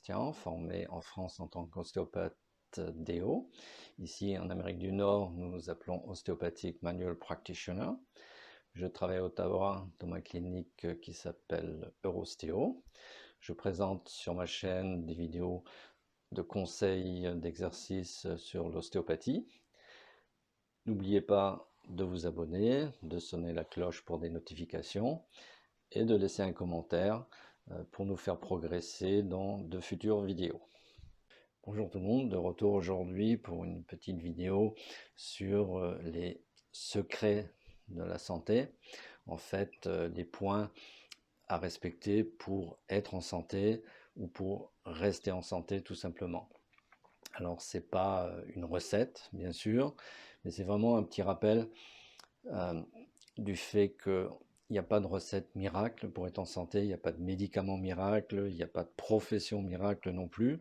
Christian, formé en France en tant qu'ostéopathe DO. Ici, en Amérique du Nord, nous nous appelons Osteopathic Manual Practitioner. Je travaille à Ottawa dans ma clinique qui s'appelle Eurostéo. Je présente sur ma chaîne des vidéos de conseils d'exercices sur l'ostéopathie. N'oubliez pas de vous abonner, de sonner la cloche pour des notifications et de laisser un commentaire pour nous faire progresser dans de futures vidéos. Bonjour tout le monde, de retour aujourd'hui pour une petite vidéo sur les secrets de la santé. En fait, des points à respecter pour être en santé ou pour rester en santé tout simplement. Alors c'est pas une recette bien sûr, mais c'est vraiment un petit rappel du fait qu'il n'y a pas de recette miracle pour être en santé, il n'y a pas de médicament miracle, il n'y a pas de profession miracle non plus.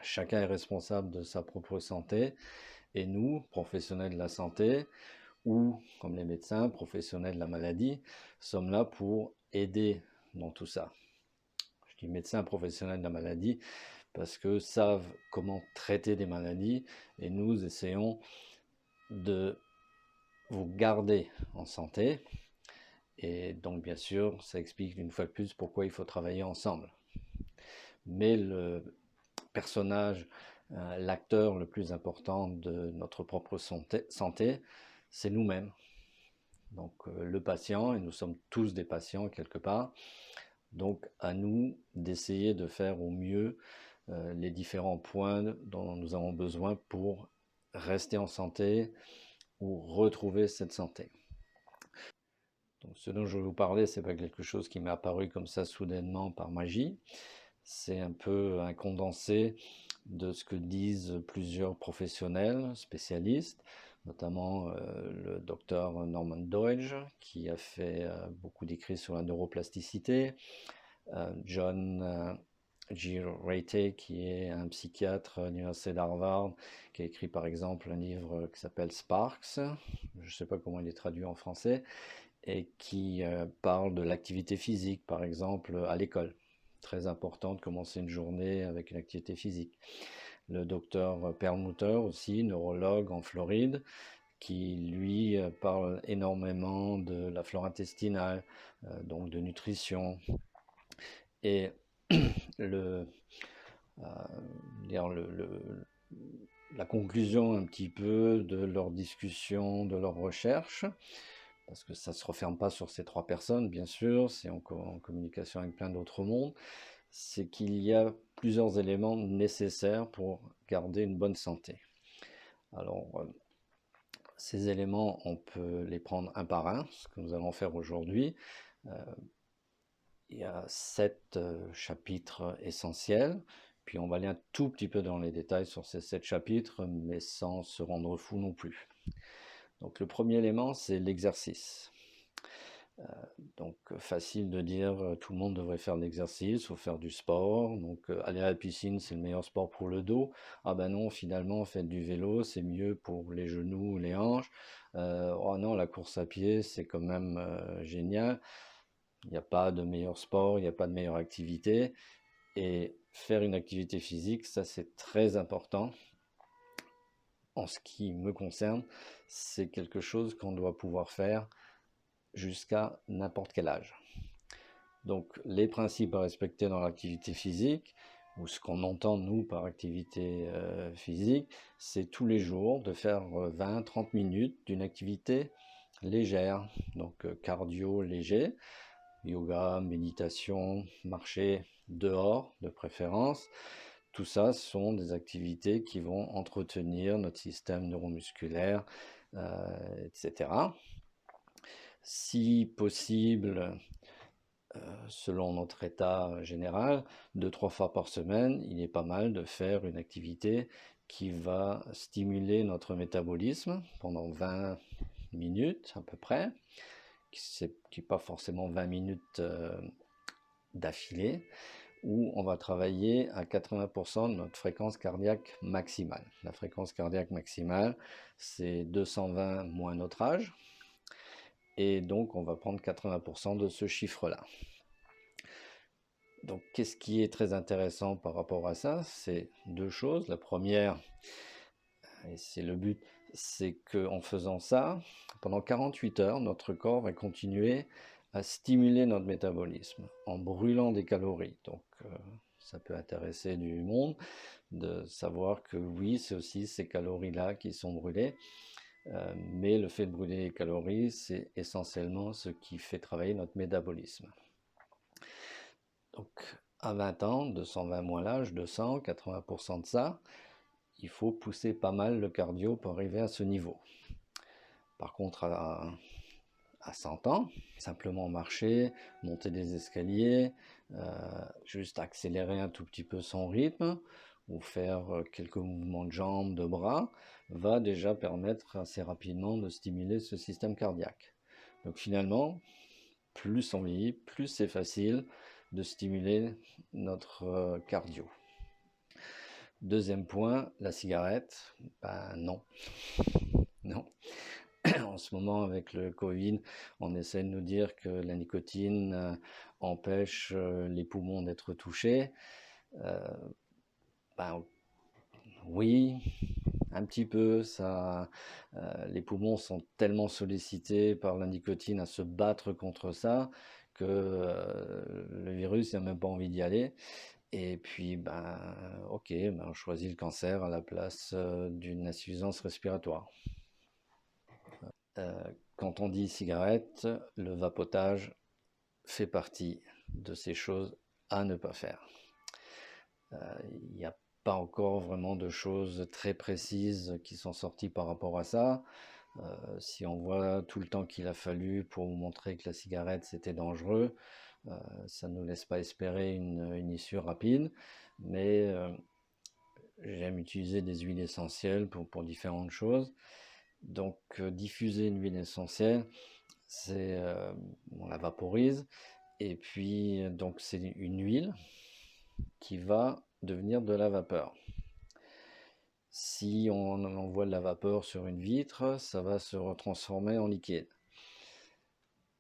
Chacun est responsable de sa propre santé et nous, professionnels de la santé, ou comme les médecins, professionnels de la maladie, sommes là pour aider dans tout ça. Je dis médecins professionnels de la maladie parce que savent comment traiter des maladies et nous essayons de vous garder en santé. Et donc bien sûr, ça explique une fois de plus pourquoi il faut travailler ensemble. Mais le personnage, l'acteur le plus important de notre propre santé, c'est nous-mêmes. Donc le patient, et nous sommes tous des patients quelque part, donc à nous d'essayer de faire au mieux les différents points dont nous avons besoin pour rester en santé ou retrouver cette santé. Donc ce dont je vais vous parler, c'est pas quelque chose qui m'est apparu comme ça soudainement par magie. C'est un peu un condensé de ce que disent plusieurs professionnels, spécialistes, notamment le docteur Norman Doidge, qui a fait beaucoup d'écrits sur la neuroplasticité, John G. Ratey, qui est un psychiatre à l'université d'Harvard, qui a écrit par exemple un livre qui s'appelle Sparks, je ne sais pas comment il est traduit en français, et qui parle de l'activité physique, par exemple, à l'école. Très important de commencer une journée avec une activité physique. Le docteur Perlmutter aussi, neurologue en Floride, qui lui parle énormément de la flore intestinale, donc de nutrition. Et la conclusion un petit peu de leur discussion, de leur recherche, parce que ça ne se referme pas sur ces trois personnes, bien sûr, c'est en communication avec plein d'autres mondes, c'est qu'il y a plusieurs éléments nécessaires pour garder une bonne santé. Alors, ces éléments, on peut les prendre un par un, ce que nous allons faire aujourd'hui. Il y a 7 chapitres essentiels, puis on va aller un tout petit peu dans les détails sur ces 7 chapitres, mais sans se rendre fou non plus. Donc le premier élément, c'est l'exercice. Donc facile de dire tout le monde devrait faire de l'exercice ou faire du sport, donc aller à la piscine c'est le meilleur sport pour le dos. Ah ben non, finalement faites du vélo, c'est mieux pour les genoux, les hanches. Oh non, la course à pied c'est quand même génial. Il n'y a pas de meilleur sport, il n'y a pas de meilleure activité. Et faire une activité physique, ça c'est très important. En ce qui me concerne, c'est quelque chose qu'on doit pouvoir faire jusqu'à n'importe quel âge. Donc les principes à respecter dans l'activité physique, ou ce qu'on entend nous par activité physique, c'est tous les jours de faire 20-30 minutes d'une activité légère, donc cardio léger, yoga, méditation, marcher dehors de préférence. Tout ça sont des activités qui vont entretenir notre système neuromusculaire, etc. Si possible, selon notre état général, 2-3 fois par semaine, il est pas mal de faire une activité qui va stimuler notre métabolisme pendant 20 minutes à peu près, qui n'est pas forcément 20 minutes d'affilée, où on va travailler à 80% de notre fréquence cardiaque maximale. La fréquence cardiaque maximale, c'est 220 moins notre âge, et donc on va prendre 80% de ce chiffre-là. Donc, qu'est-ce qui est très intéressant par rapport à ça? C'est deux choses. La première, et c'est le but, c'est qu'en faisant ça, pendant 48 heures, notre corps va continuer à stimuler notre métabolisme en brûlant des calories. Donc, ça peut intéresser du monde de savoir que oui, c'est aussi ces calories-là qui sont brûlées. Mais le fait de brûler les calories, c'est essentiellement ce qui fait travailler notre métabolisme. Donc, à 20 ans, 220 moins l'âge, 200, 80% de ça, il faut pousser pas mal le cardio pour arriver à ce niveau. Par contre, à 100 ans, simplement marcher, monter des escaliers, juste accélérer un tout petit peu son rythme, ou faire quelques mouvements de jambes, de bras, va déjà permettre assez rapidement de stimuler ce système cardiaque. Donc finalement, plus on vieillit, plus c'est facile de stimuler notre cardio. Deuxième point, la cigarette, ben non. Non. En ce moment, avec le Covid, on essaie de nous dire que la nicotine empêche les poumons d'être touchés. Ben, oui, un petit peu. Les poumons sont tellement sollicités par la nicotine à se battre contre ça que le virus n'a même pas envie d'y aller. Et puis, ok, on choisit le cancer à la place d'une insuffisance respiratoire. Quand on dit cigarette, le vapotage fait partie de ces choses à ne pas faire. Il n'y a pas encore vraiment de choses très précises qui sont sorties par rapport à ça. Si on voit tout le temps qu'il a fallu pour vous montrer que la cigarette c'était dangereux, ça ne nous laisse pas espérer une issue rapide, mais j'aime utiliser des huiles essentielles pour différentes choses. Donc diffuser une huile essentielle, c'est on la vaporise et puis donc c'est une huile qui va devenir de la vapeur. Si on envoie de la vapeur sur une vitre, ça va se retransformer en liquide.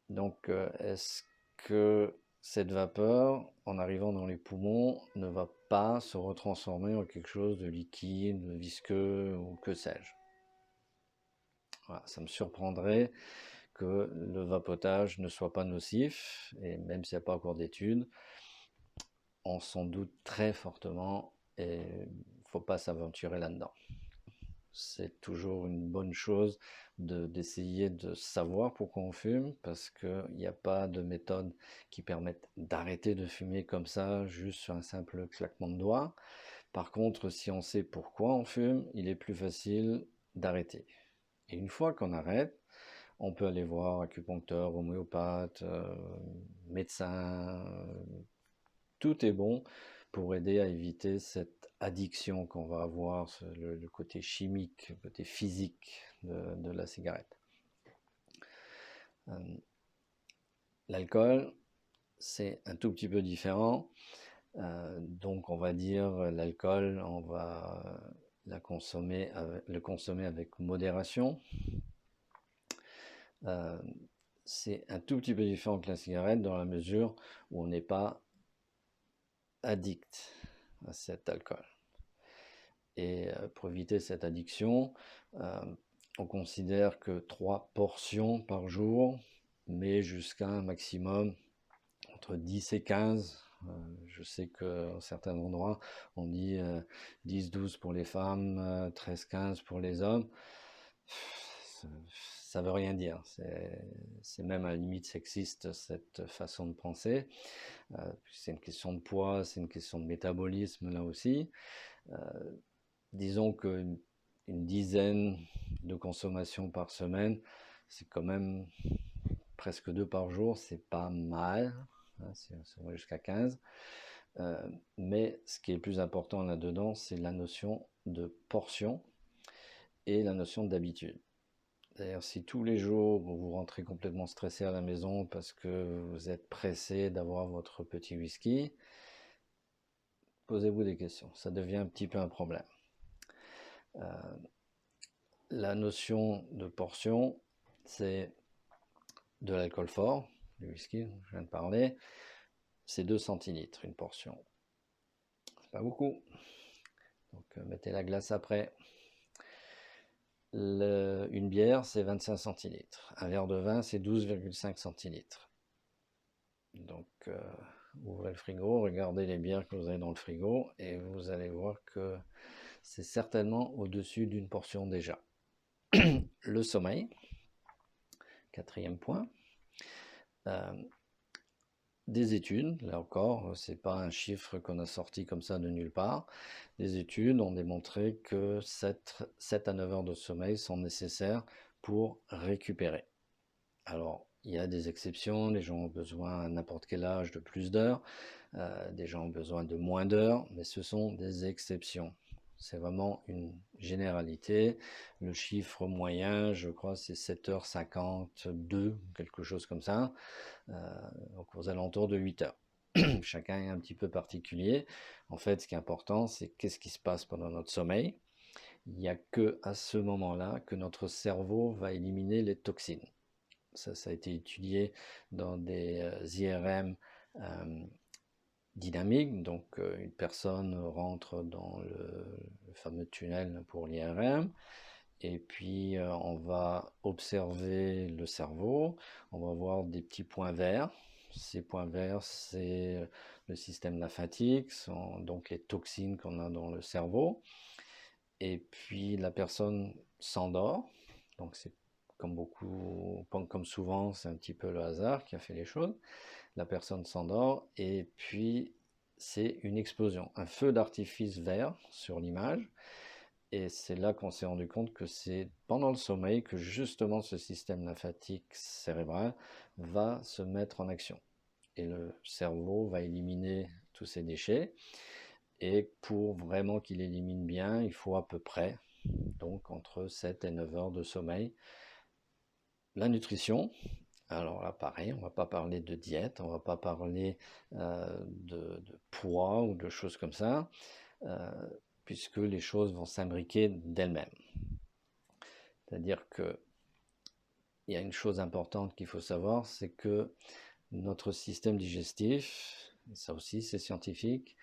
Donc est-ce que cette vapeur, en arrivant dans les poumons, ne va pas se retransformer en quelque chose de liquide, de visqueux ou que sais-je? Voilà, ça me surprendrait que le vapotage ne soit pas nocif, et même s'il n'y a pas encore d'études, on s'en doute très fortement et il ne faut pas s'aventurer là-dedans. C'est toujours une bonne chose d'essayer de savoir pourquoi on fume, parce qu'il n'y a pas de méthode qui permette d'arrêter de fumer comme ça, juste sur un simple claquement de doigts. Par contre, si on sait pourquoi on fume, il est plus facile d'arrêter. Et une fois qu'on arrête, on peut aller voir acupuncteur, homéopathe, médecin, tout est bon pour aider à éviter cette addiction qu'on va avoir, le côté chimique, le côté physique de la cigarette. L'alcool, c'est un tout petit peu différent. Donc on va dire l'alcool, on va le consommer avec modération. C'est un tout petit peu différent que la cigarette dans la mesure où on n'est pas addict à cet alcool. Et pour éviter cette addiction, on considère que 3 portions par jour, mais jusqu'à un maximum entre 10 et 15. Je sais qu'à certains endroits, on dit 10-12 pour les femmes, 13-15 pour les hommes. Ça veut rien dire. C'est même à la limite sexiste, cette façon de penser. C'est une question de poids, c'est une question de métabolisme là aussi. Disons qu'une dizaine de consommations par semaine, c'est quand même presque 2 par jour, c'est pas mal, hein, si on va jusqu'à 15. Mais ce qui est le plus important là-dedans, c'est la notion de portion et la notion d'habitude. D'ailleurs, si tous les jours vous rentrez complètement stressé à la maison parce que vous êtes pressé d'avoir votre petit whisky, posez-vous des questions, ça devient un petit peu un problème. La notion de portion, c'est de l'alcool fort, du whisky, je viens de parler, c'est 2 centilitres une portion. C'est pas beaucoup. Donc mettez la glace après. Une bière, c'est 25 centilitres. Un verre de vin, c'est 12,5 centilitres. Donc, ouvrez le frigo, regardez les bières que vous avez dans le frigo et vous allez voir que c'est certainement au-dessus d'une portion déjà. Le sommeil, quatrième point. Des études, là encore, c'est pas un chiffre qu'on a sorti comme ça de nulle part. Des études ont démontré que 7 à 9 heures de sommeil sont nécessaires pour récupérer. Alors, il y a des exceptions, les gens ont besoin à n'importe quel âge de plus d'heures, des gens ont besoin de moins d'heures, mais ce sont des exceptions. C'est vraiment une généralité. Le chiffre moyen, je crois, c'est 7h52, quelque chose comme ça, donc aux alentours de 8 heures. Chacun est un petit peu particulier. En fait, ce qui est important, c'est qu'est-ce qui se passe pendant notre sommeil. Il n'y a que à ce moment-là que notre cerveau va éliminer les toxines. Ça a été étudié dans des IRM dynamiques. Donc, une personne rentre dans le fameux tunnel pour l'IRM. Et puis, on va observer le cerveau. On va voir des petits points verts. Ces points verts, c'est le système lymphatique, donc les toxines qu'on a dans le cerveau. Et puis, la personne s'endort. Donc, c'est comme souvent, c'est un petit peu le hasard qui a fait les choses. La personne s'endort et puis c'est une explosion, un feu d'artifice vert sur l'image. Et c'est là qu'on s'est rendu compte que c'est pendant le sommeil que justement ce système lymphatique cérébral va se mettre en action. Et le cerveau va éliminer tous ces déchets. Et pour vraiment qu'il élimine bien, il faut à peu près, donc entre 7 et 9 heures de sommeil. La nutrition, alors là pareil, on ne va pas parler de diète, on ne va pas parler de poids ou de choses comme ça, puisque les choses vont s'imbriquer d'elles-mêmes. C'est-à-dire que il y a une chose importante qu'il faut savoir, c'est que notre système digestif, et ça aussi c'est scientifique,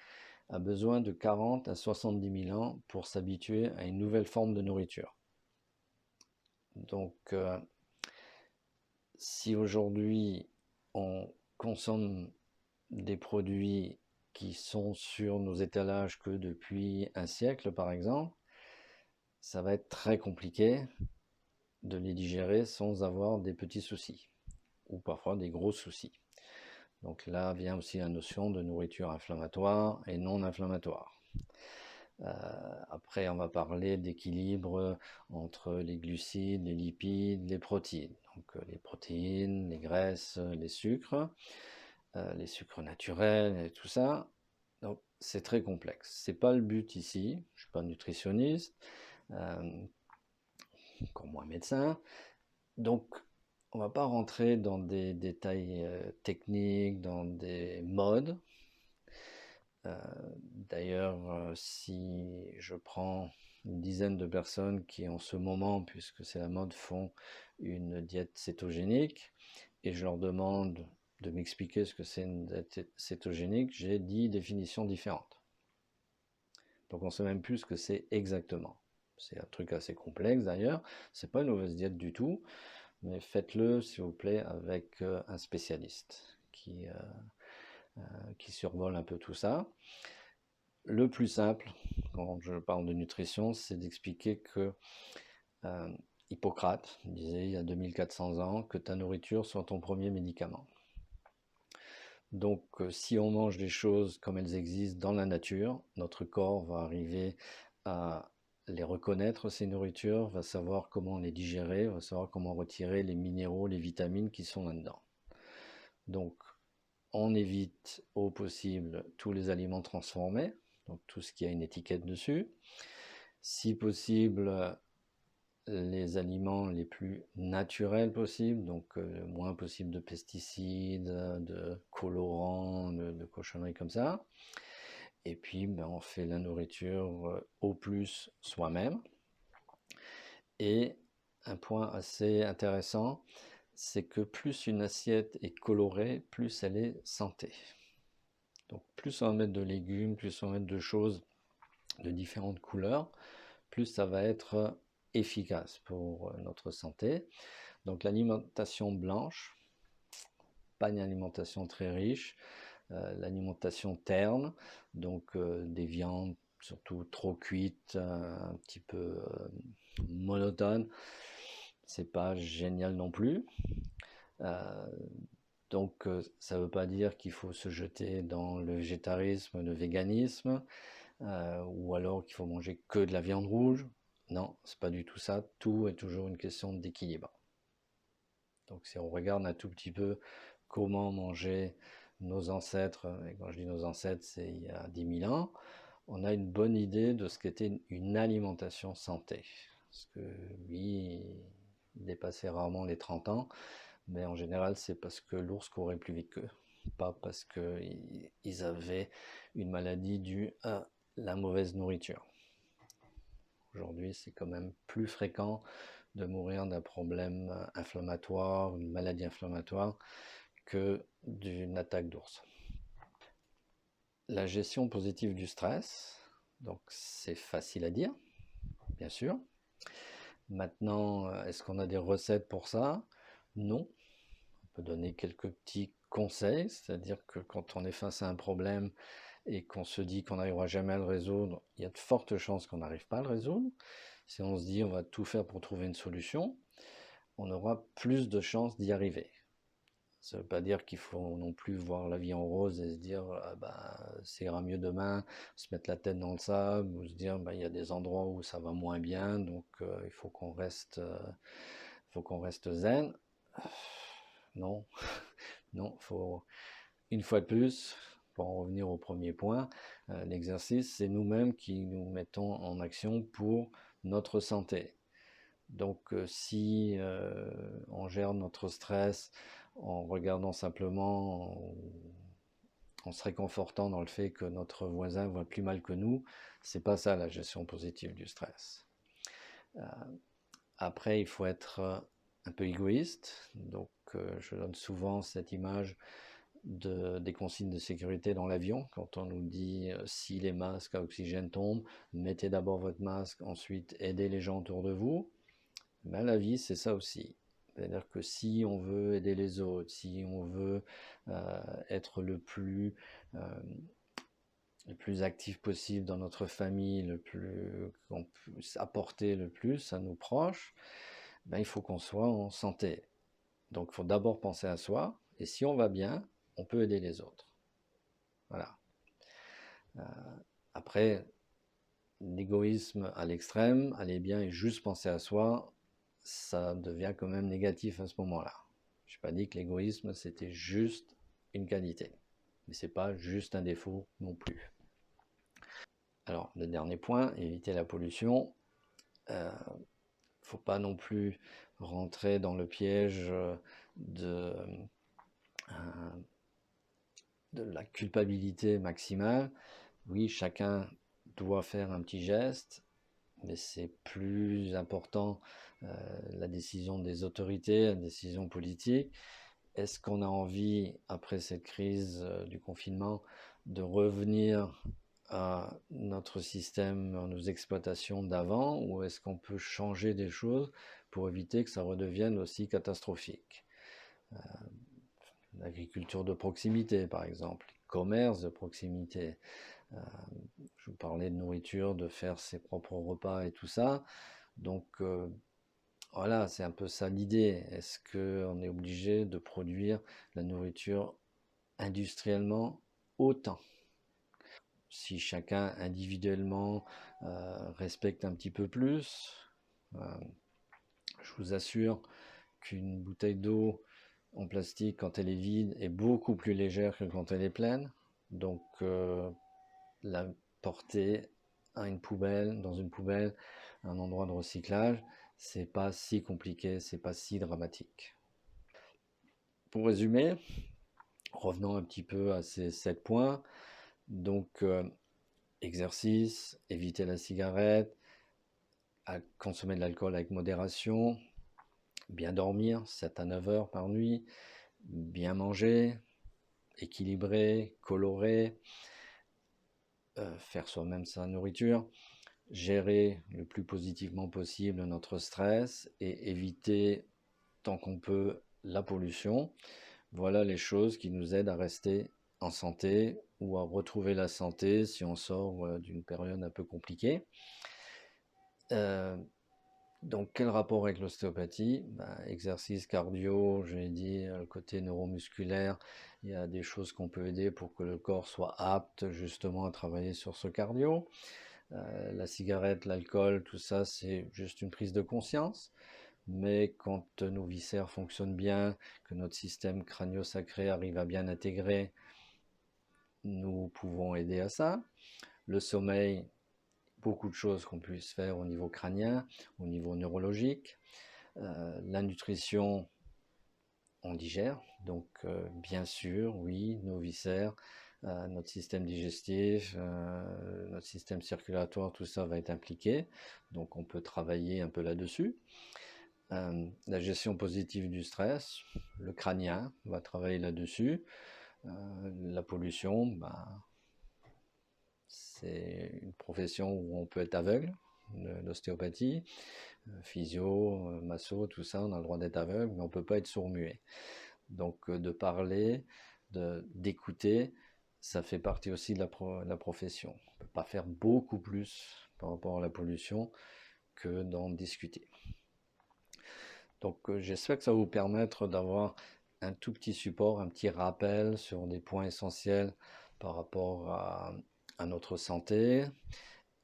a besoin de 40 à 70 000 ans pour s'habituer à une nouvelle forme de nourriture. Donc, si aujourd'hui on consomme des produits qui sont sur nos étalages que depuis un siècle par exemple, ça va être très compliqué de les digérer sans avoir des petits soucis ou parfois des gros soucis. Donc là vient aussi la notion de nourriture inflammatoire et non inflammatoire. Après, on va parler d'équilibre entre les glucides, les lipides, les protéines. Donc les protéines, les graisses, les sucres naturels et tout ça. Donc c'est très complexe. C'est pas le but ici. Je suis pas nutritionniste, encore moins médecin. Donc on va pas rentrer dans des détails techniques, dans des modes. D'ailleurs, si je prends une dizaine de personnes qui en ce moment, puisque c'est la mode, font une diète cétogénique, et je leur demande de m'expliquer ce que c'est une diète cétogénique, j'ai 10 définitions différentes. Donc on ne sait même plus ce que c'est exactement. C'est un truc assez complexe d'ailleurs, c'est pas une mauvaise diète du tout, mais faites-le s'il vous plaît avec un spécialiste qui survole un peu tout ça. Le plus simple, quand je parle de nutrition, c'est d'expliquer que Hippocrate disait il y a 2400 ans que ta nourriture soit ton premier médicament. Donc si on mange des choses comme elles existent dans la nature, notre corps va arriver à les reconnaître, ces nourritures, va savoir comment les digérer, va savoir comment retirer les minéraux, les vitamines qui sont là-dedans. Donc on évite au possible tous les aliments transformés, donc tout ce qui a une étiquette dessus. Si possible, les aliments les plus naturels possibles, donc le moins possible de pesticides, de colorants, de cochonneries comme ça. Et puis, on fait la nourriture au plus soi-même. Et un point assez intéressant, c'est que plus une assiette est colorée, plus elle est santé. Donc plus on va mettre de légumes, plus on va mettre de choses de différentes couleurs, plus ça va être efficace pour notre santé. Donc l'alimentation blanche, pas une alimentation très riche, l'alimentation terne, donc des viandes surtout trop cuites, un petit peu monotone, c'est pas génial non plus. Euh, donc ça ne veut pas dire qu'il faut se jeter dans le végétarisme, le véganisme, ou alors qu'il faut manger que de la viande rouge. Non, c'est pas du tout ça. Tout est toujours une question d'équilibre. Donc si on regarde un tout petit peu comment mangeaient nos ancêtres, et quand je dis nos ancêtres, c'est il y a 10 000 ans, on a une bonne idée de ce qu'était une alimentation santé. Parce que oui, il dépassait rarement les 30 ans, mais en général c'est parce que l'ours courait plus vite qu'eux, pas parce qu'ils avaient une maladie due à la mauvaise nourriture. Aujourd'hui, c'est quand même plus fréquent de mourir d'un problème inflammatoire, une maladie inflammatoire, que d'une attaque d'ours. La gestion positive du stress, donc c'est facile à dire, bien sûr. Maintenant, est-ce qu'on a des recettes pour ça? Non. On peut donner quelques petits conseils, c'est-à-dire que quand on est face à un problème et qu'on se dit qu'on n'arrivera jamais à le résoudre, il y a de fortes chances qu'on n'arrive pas à le résoudre. Si on se dit on va tout faire pour trouver une solution, on aura plus de chances d'y arriver. Ça ne veut pas dire qu'il faut non plus voir la vie en rose et se dire ah bah, ça ira mieux demain, se mettre la tête dans le sable ou se dire bah, il y a des endroits où ça va moins bien, donc il faut qu'on reste zen. Non, non, faut une fois de plus, pour en revenir au premier point, l'exercice, c'est nous-mêmes qui nous mettons en action pour notre santé. Donc si on gère notre stress en regardant simplement, en se réconfortant dans le fait que notre voisin va plus mal que nous, c'est pas ça la gestion positive du stress. Euh, Après, il faut être un peu égoïste. Donc je donne souvent cette image des consignes de sécurité dans l'avion, quand on nous dit si les masques à oxygène tombent, mettez d'abord votre masque, ensuite aidez les gens autour de vous. Ben, la vie, c'est ça aussi. C'est-à-dire que si on veut aider les autres, si on veut être le plus actif possible dans notre famille, qu'on puisse apporter le plus à nos proches, ben, il faut qu'on soit en santé. Donc il faut d'abord penser à soi, et si on va bien, on peut aider les autres. Voilà. Euh, Après, l'égoïsme à l'extrême, aller bien et juste penser à soi, ça devient quand même négatif à ce moment-là. Je n'ai pas dit que l'égoïsme, c'était juste une qualité. Mais ce n'est pas juste un défaut non plus. Alors, le dernier point, éviter la pollution. Il ne faut pas non plus rentrer dans le piège de, euh, de la culpabilité maximale. Oui, chacun doit faire un petit geste, mais c'est plus important la décision des autorités, la décision politique. Est-ce qu'on a envie, après cette crise du confinement, de revenir à notre système, à nos exploitations d'avant, ou est-ce qu'on peut changer des choses pour éviter que ça redevienne aussi catastrophique? L'agriculture de proximité, par exemple, commerce de proximité. Euh, je vous parlais de nourriture, de faire ses propres repas et tout ça. Donc voilà, c'est un peu ça l'idée. Est-ce qu'on est obligé de produire la nourriture industriellement autant? Si chacun individuellement respecte un petit peu plus, euh, je vous assure qu'une bouteille d'eau en plastique, quand elle est vide, est beaucoup plus légère que quand elle est pleine. Donc la porter à une poubelle, dans une poubelle, un endroit de recyclage, c'est pas si compliqué, c'est pas si dramatique. Pour résumer, revenons un petit peu à ces 7 points. Donc, exercice, éviter la cigarette, à consommer de l'alcool avec modération, bien dormir, 7 à 9 heures par nuit, bien manger, équilibrer, colorer, faire soi-même sa nourriture, gérer le plus positivement possible notre stress et éviter tant qu'on peut la pollution. Voilà les choses qui nous aident à rester en santé ou à retrouver la santé si on sort d'une période un peu compliquée. Euh, donc quel rapport avec l'ostéopathie? Exercice cardio, je l'ai dit, le côté neuromusculaire, il y a des choses qu'on peut aider pour que le corps soit apte justement à travailler sur ce cardio. La cigarette, l'alcool, tout ça, c'est juste une prise de conscience. Mais quand nos viscères fonctionnent bien, que notre système crânio-sacré arrive à bien intégrer, nous pouvons aider à ça. Le sommeil, beaucoup de choses qu'on puisse faire au niveau crânien, au niveau neurologique. La nutrition, on digère, donc bien sûr, oui, nos viscères, notre système digestif, notre système circulatoire, tout ça va être impliqué, donc on peut travailler un peu là-dessus. La gestion positive du stress, le crânien va travailler là-dessus. La pollution, c'est une profession où on peut être aveugle, l'ostéopathie, physio, masso, tout ça, on a le droit d'être aveugle, mais on ne peut pas être sourd-muet. Donc de parler, d'écouter, ça fait partie aussi de la profession. On ne peut pas faire beaucoup plus par rapport à la pollution que d'en discuter. Donc j'espère que ça va vous permettre d'avoir un tout petit support, un petit rappel sur des points essentiels par rapport à notre santé.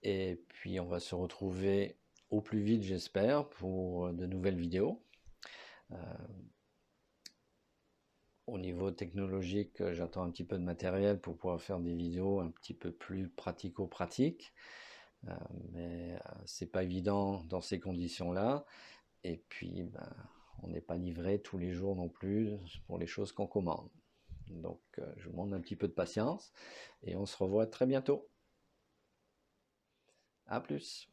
Et puis on va se retrouver au plus vite, j'espère, pour de nouvelles vidéos. Au niveau technologique, j'attends un petit peu de matériel pour pouvoir faire des vidéos un petit peu plus pratico-pratiques. Mais c'est pas évident dans ces conditions-là. Et puis, on n'est pas livré tous les jours non plus pour les choses qu'on commande. Donc, je vous demande un petit peu de patience et on se revoit très bientôt. À plus.